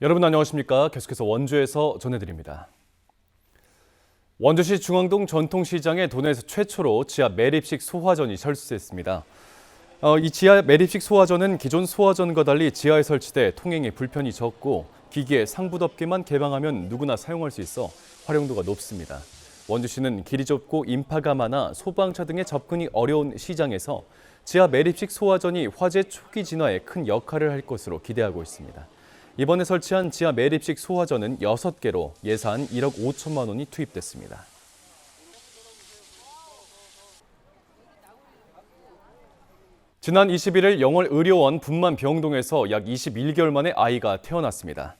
여러분 안녕하십니까? 계속해서 원주에서 전해드립니다. 원주시 중앙동 전통시장에 도내에서 최초로 지하 매립식 소화전이 설치됐습니다. 이 지하 매립식 소화전은 기존 소화전과 달리 지하에 설치돼 통행에 불편이 적고 기기에 상부덮개만 개방하면 누구나 사용할 수 있어 활용도가 높습니다. 원주시는 길이 좁고 인파가 많아 소방차 등의 접근이 어려운 시장에서 지하 매립식 소화전이 화재 초기 진화에 큰 역할을 할 것으로 기대하고 있습니다. 이번에 설치한 지하 매립식 소화전은 6개로 예산 1억 5천만 원이 투입됐습니다. 지난 21일 영월의료원 분만병동에서 약 21개월 만에 아이가 태어났습니다.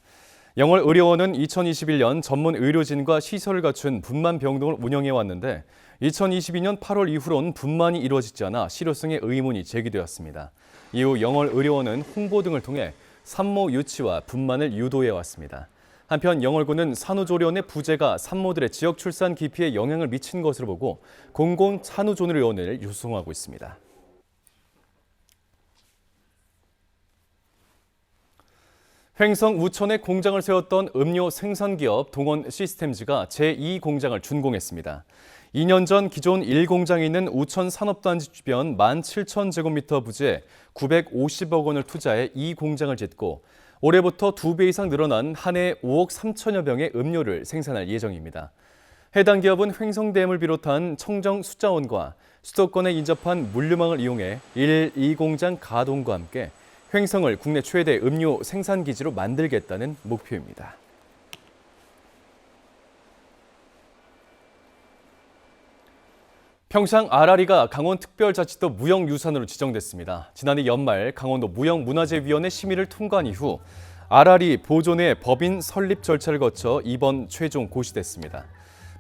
영월의료원은 2021년 전문 의료진과 시설을 갖춘 분만병동을 운영해 왔는데 2022년 8월 이후론 분만이 이루어지지 않아 실효성의 의문이 제기되었습니다. 이후 영월의료원은 홍보 등을 통해 산모 유치와 분만을 유도해 왔습니다. 한편 영월구는 산후조리원의 부재가 산모들의 지역 출산 기피에 영향을 미친 것으로 보고 공공 산후조리원을 요청하고 있습니다. 횡성 우천에 공장을 세웠던 음료 생산기업 동원 시스템즈가 제2공장을 준공했습니다. 2년 전 기존 1공장에 있는 우천 산업단지 주변 17,000제곱미터 부지에 950억 원을 투자해 2공장을 짓고 올해부터 2배 이상 늘어난 한 해 5억 3천여 병의 음료를 생산할 예정입니다. 해당 기업은 횡성댐을 비롯한 청정 수자원과 수도권에 인접한 물류망을 이용해 1, 2공장 가동과 함께 횡성을 국내 최대 음료 생산기지로 만들겠다는 목표입니다. 평창 아라리가 강원특별자치도 무형유산으로 지정됐습니다. 지난해 연말 강원도 무형문화재위원회 심의를 통과한 이후 아라리 보존의 법인 설립 절차를 거쳐 이번 최종 고시됐습니다.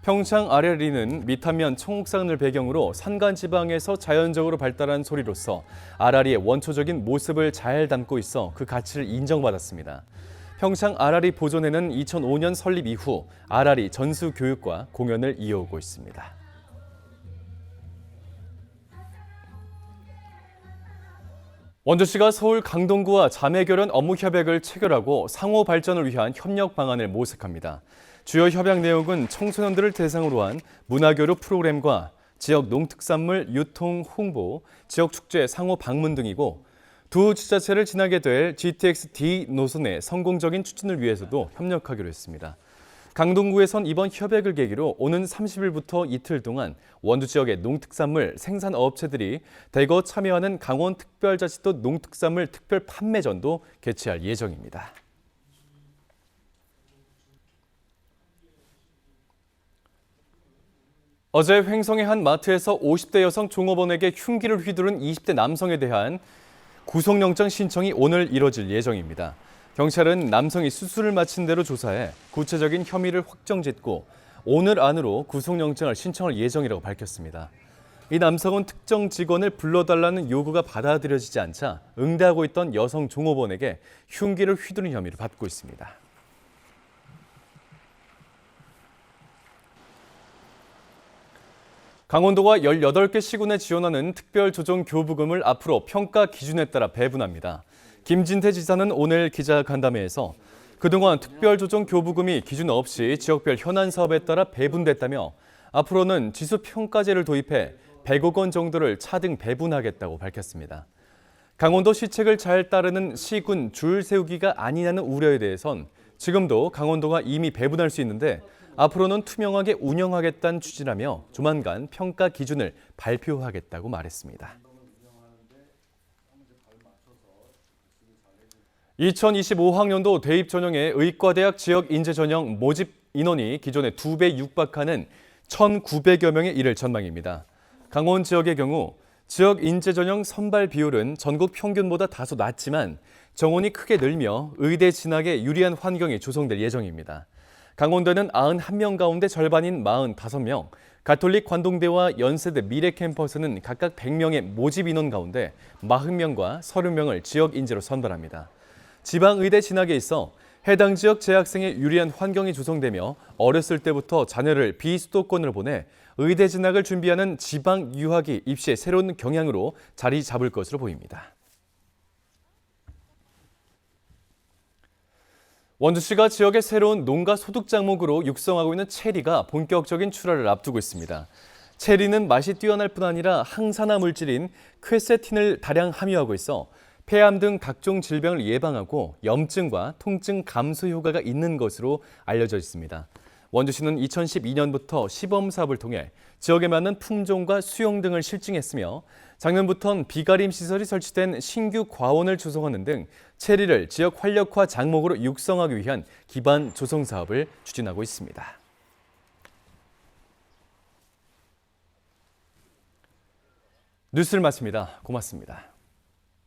평창 아라리는 밑한면 청옥산을 배경으로 산간지방에서 자연적으로 발달한 소리로서 아라리의 원초적인 모습을 잘 담고 있어 그 가치를 인정받았습니다. 평창 아라리 보존회는 2005년 설립 이후 아라리 전수 교육과 공연을 이어오고 있습니다. 원주시가 서울 강동구와 자매결연 업무 협약을 체결하고 상호 발전을 위한 협력 방안을 모색합니다. 주요 협약 내용은 청소년들을 대상으로 한 문화교류 프로그램과 지역 농특산물 유통 홍보, 지역 축제 상호 방문 등이고 두 지자체를 지나게 될 GTX-D 노선의 성공적인 추진을 위해서도 협력하기로 했습니다. 강동구에선 이번 협약을 계기로 오는 30일부터 이틀 동안 원주 지역의 농특산물 생산업체들이 대거 참여하는 강원특별자치도 농특산물 특별 판매전도 개최할 예정입니다. 어제 횡성의 한 마트에서 50대 여성 종업원에게 흉기를 휘두른 20대 남성에 대한 구속영장 신청이 오늘 이뤄질 예정입니다. 경찰은 남성이 수술을 마친 대로 조사해 구체적인 혐의를 확정짓고 오늘 안으로 구속영장을 신청할 예정이라고 밝혔습니다. 이 남성은 특정 직원을 불러달라는 요구가 받아들여지지 않자 응대하고 있던 여성 종업원에게 흉기를 휘두른 혐의를 받고 있습니다. 강원도가 18개 시군에 지원하는 특별조정교부금을 앞으로 평가 기준에 따라 배분합니다. 김진태 지사는 오늘 기자간담회에서 그동안 특별조정교부금이 기준 없이 지역별 현안 사업에 따라 배분됐다며 앞으로는 지수평가제를 도입해 100억 원 정도를 차등 배분하겠다고 밝혔습니다. 강원도 시책을 잘 따르는 시군 줄 세우기가 아니냐는 우려에 대해선 지금도 강원도가 이미 배분할 수 있는데 앞으로는 투명하게 운영하겠다는 취지라며 조만간 평가 기준을 발표하겠다고 말했습니다. 2025학년도 대입 전형의 의과대학 지역 인재 전형 모집 인원이 기존의 2배 육박하는 1,900여 명에 이를 전망입니다. 강원 지역의 경우 지역 인재 전형 선발 비율은 전국 평균보다 다소 낮지만 정원이 크게 늘며 의대 진학에 유리한 환경이 조성될 예정입니다. 강원도는 91명 가운데 절반인 45명, 가톨릭 관동대와 연세대 미래 캠퍼스는 각각 100명의 모집 인원 가운데 40명과 30명을 지역 인재로 선발합니다. 지방의대 진학에 있어 해당 지역 재학생에 유리한 환경이 조성되며 어렸을 때부터 자녀를 비수도권으로 보내 의대 진학을 준비하는 지방 유학이 입시의 새로운 경향으로 자리 잡을 것으로 보입니다. 원주시가 지역의 새로운 농가 소득 작목으로 육성하고 있는 체리가 본격적인 출하를 앞두고 있습니다. 체리는 맛이 뛰어날 뿐 아니라 항산화 물질인 퀘세틴을 다량 함유하고 있어 폐암 등 각종 질병을 예방하고 염증과 통증 감소 효과가 있는 것으로 알려져 있습니다. 원주시는 2012년부터 시범 사업을 통해 지역에 맞는 품종과 수용 등을 실증했으며 작년부터는 비가림 시설이 설치된 신규 과원을 조성하는 등 체리를 지역 활력화 장목으로 육성하기 위한 기반 조성 사업을 추진하고 있습니다. 뉴스를 마칩니다. 고맙습니다.